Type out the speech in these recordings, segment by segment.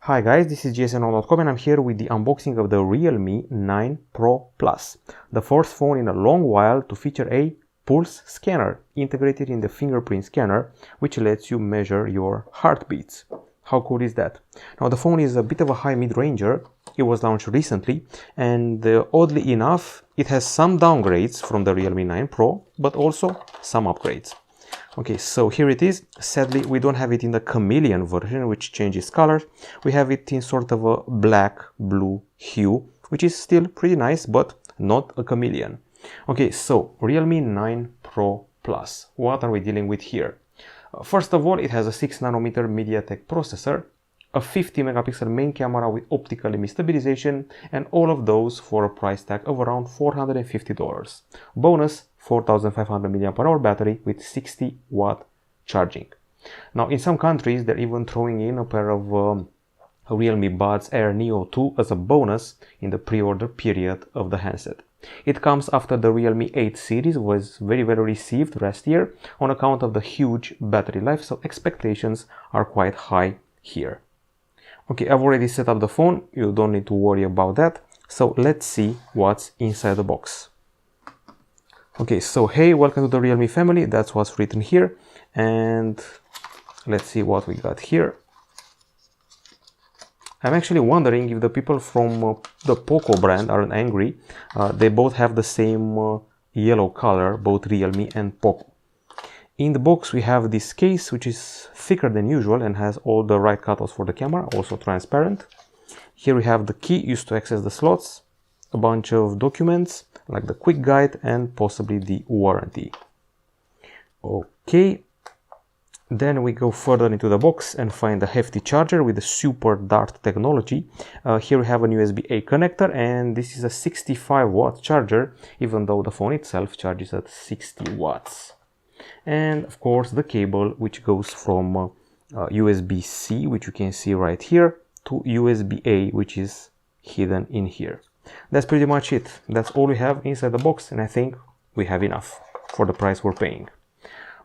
Hi guys, this is gsnall.com and I'm here with the unboxing of the Realme 9 Pro Plus, the first phone in a long while to feature a pulse scanner integrated in the fingerprint scanner, which lets you measure your heartbeats. How cool is that? Now the phone is a bit of a high mid-ranger. It was launched recently and oddly enough it has some downgrades from the Realme 9 Pro, but also some upgrades. Okay, so here it is. Sadly, we don't have it in the chameleon version, which changes colors. We have it in sort of a black-blue hue, which is still pretty nice, but not a chameleon. Okay, so Realme 9 Pro Plus. What are we dealing with here? First of all, it has a 6nm MediaTek processor, a 50-megapixel main camera with optical image stabilization, and all of those for a price tag of around $450. Bonus, 4500 mAh battery with 60-watt charging. Now, in some countries, they're even throwing in a pair of Realme Buds Air Neo 2 as a bonus in the pre-order period of the handset. It comes after the Realme 8 series was very well received last year on account of the huge battery life, so expectations are quite high here. Okay, I've already set up the phone, you don't need to worry about that. So let's see what's inside the box. Okay, so hey, welcome to the Realme family, that's what's written here. And let's see what we got here. I'm actually wondering if the people from the Poco brand aren't angry. They both have the same yellow color, both Realme and Poco. In the box we have this case, which is thicker than usual and has all the right cutouts for the camera, also transparent. Here we have the key used to access the slots, a bunch of documents like the quick guide and possibly the warranty. Okay, then we go further into the box and find a hefty charger with the Super Dart technology. Here we have an USB-A connector, and this is a 65-watt charger, even though the phone itself charges at 60 watts. And of course the cable, which goes from USB-C, which you can see right here, to USB-A, which is hidden in here. That's pretty much it. That's all we have inside the box, and I think we have enough for the price we're paying.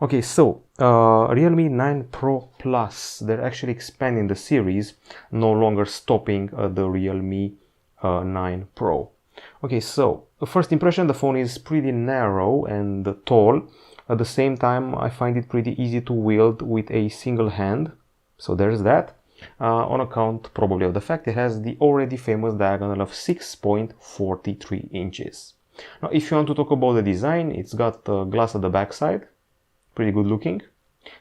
Okay, so Realme 9 Pro Plus, they're actually expanding the series, no longer stopping at the Realme 9 Pro. Okay, so the first impression, the phone is pretty narrow and tall. At the same time, I find it pretty easy to wield with a single hand, so there's that, on account probably of the fact it has the already famous diagonal of 6.43 inches. Now, if you want to talk about the design, it's got glass at the back side, pretty good looking,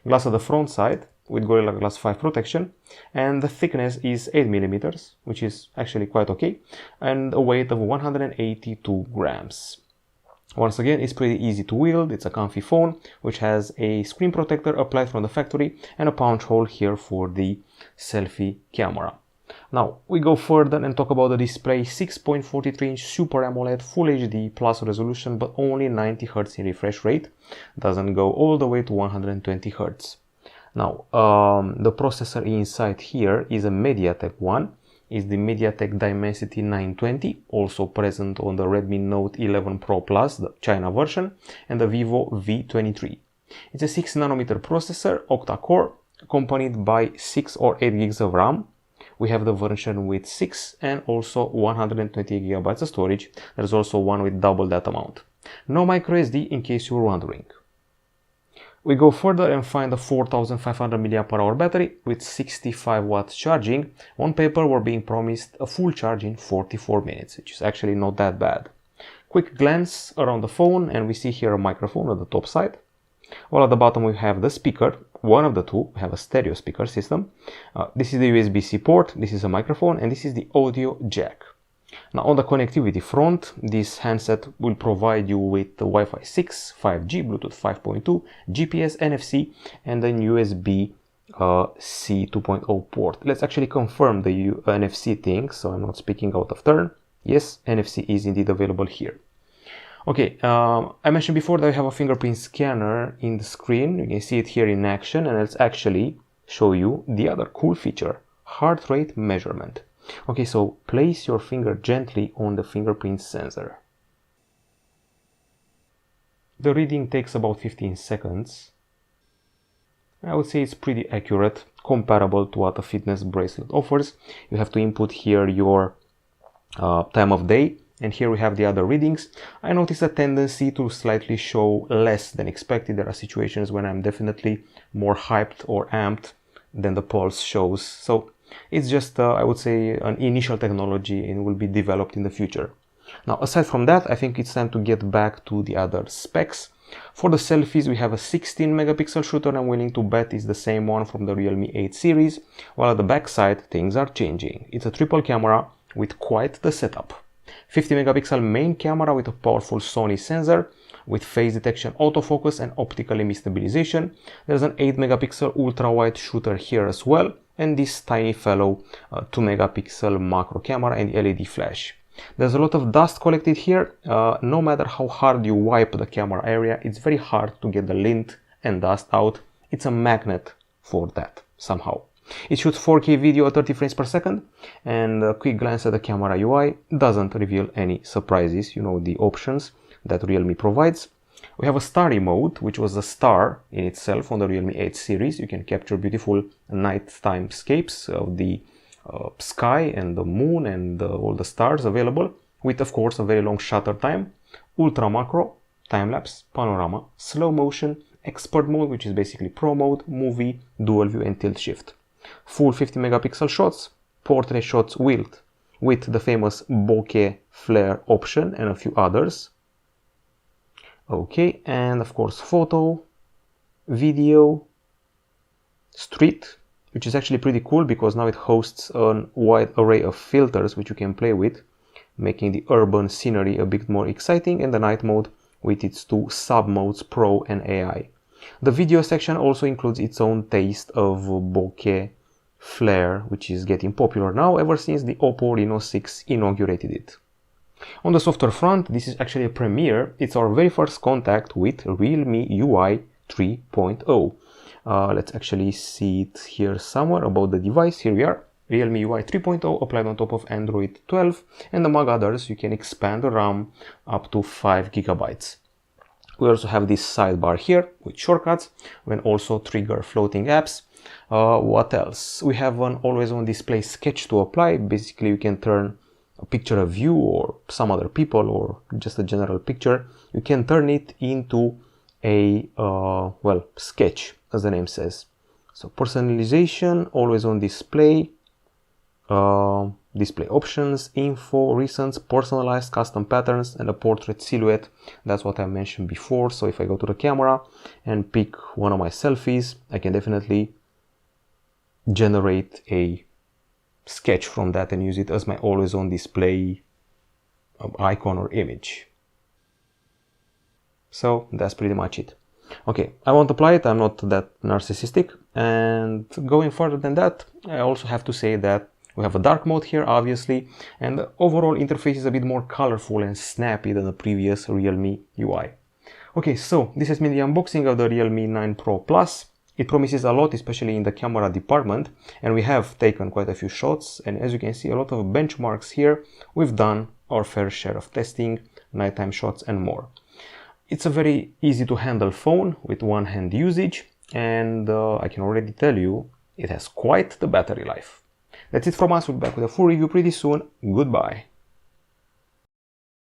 glass at the front side with Gorilla Glass 5 protection, and the thickness is 8mm, which is actually quite okay, and a weight of 182 grams. Once again, it's pretty easy to wield. It's a comfy phone which has a screen protector applied from the factory and a punch hole here for the selfie camera. Now we go further and talk about the display. 6.43-inch Super AMOLED Full HD plus resolution, but only 90 Hz in refresh rate. Doesn't go all the way to 120 Hz. Now the processor inside here is a MediaTek one. Is the MediaTek Dimensity 920, also present on the Redmi Note 11 Pro Plus, the China version, and the Vivo V23. It's a 6nm processor, octa-core, accompanied by 6 or 8 gigs of RAM. We have the version with 6 and also 128 GB of storage. There's also one with double that amount. No microSD, in case you were wondering. We go further and find a 4500 mAh battery with 65 watts charging. On paper, we're being promised a full charge in 44 minutes, which is actually not that bad. Quick glance around the phone, and we see here a microphone at the top side. While at the bottom we have the speaker, one of the two. We have a stereo speaker system. This is the USB-C port, this is a microphone, and this is the audio jack. Now on the connectivity front, this handset will provide you with the Wi-Fi 6, 5G, Bluetooth 5.2, GPS, NFC, and then USB-C 2.0 port. Let's actually confirm the NFC thing, so I'm not speaking out of turn. Yes, NFC is indeed available here. Okay, I mentioned before that we have a fingerprint scanner in the screen. You can see it here in action, and let's actually show you the other cool feature, heart rate measurement. Okay, so place your finger gently on the fingerprint sensor. The reading takes about 15 seconds. I would say it's pretty accurate comparable to what a fitness bracelet offers. You have to input here your time of day, and here we have the other readings. I noticed a tendency to slightly show less than expected. There are situations when I'm definitely more hyped or amped than the pulse shows. So it's just, I would say, an initial technology and will be developed in the future. Now, aside from that, I think it's time to get back to the other specs. For the selfies, we have a 16 megapixel shooter. I'm willing to bet it's the same one from the Realme 8 series, while at the back side, things are changing. It's a triple camera with quite the setup. 50 megapixel main camera with a powerful Sony sensor, with face detection, autofocus and optical image stabilization. There's an 8 megapixel ultra-wide shooter here as well, and this tiny fellow 2 megapixel macro camera and LED flash. There's a lot of dust collected here. No matter how hard you wipe the camera area, it's very hard to get the lint and dust out. It's a magnet for that somehow. It shoots 4K video at 30 frames per second, and a quick glance at the camera UI doesn't reveal any surprises. You know the options that Realme provides. We have a starry mode, which was a star in itself on the Realme 8 series. You can capture beautiful nighttime scapes of the sky and the moon and all the stars available, with of course a very long shutter time, ultra macro, time-lapse, panorama, slow motion, expert mode, which is basically pro mode, movie, dual view and tilt shift. Full 50 megapixel shots, portrait shots with the famous bokeh flare option and a few others. Okay, and of course photo, video, street, which is actually pretty cool because now it hosts a wide array of filters which you can play with, making the urban scenery a bit more exciting, and the night mode with its two sub-modes, Pro and AI. The video section also includes its own taste of bokeh flare, which is getting popular now ever since the Oppo Reno 6 inaugurated it. On the software front, this is actually a premiere. It's our very first contact with Realme UI 3.0. Let's actually see it here somewhere about the device. Here we are, Realme UI 3.0 applied on top of Android 12, and among others you can expand the RAM up to 5 GB. We also have this sidebar here with shortcuts. We can also trigger floating apps. What else? We have an always on display sketch to apply. Basically you can turn a picture of you or some other people or just a general picture. You can turn it into a well, sketch, as the name says. So personalization, always on display, display options, info, recents, personalized custom patterns, and a portrait silhouette. That's what I mentioned before. So if I go to the camera and pick one of my selfies, I can definitely generate a sketch from that and use it as my always on display icon or image. So that's pretty much it. Okay, I won't apply it, I'm not that narcissistic. And going further than that, I also have to say that we have a dark mode here, obviously, and the overall interface is a bit more colorful and snappy than the previous Realme UI. Okay, so this has been the unboxing of the Realme 9 Pro Plus. It promises a lot, especially in the camera department, and we have taken quite a few shots, and as you can see, a lot of benchmarks here. We've done our fair share of testing, nighttime shots and more. It's a very easy to handle phone with one-hand usage, and I can already tell you it has quite the battery life. That's it from us. We'll be back with a full review pretty soon. Goodbye.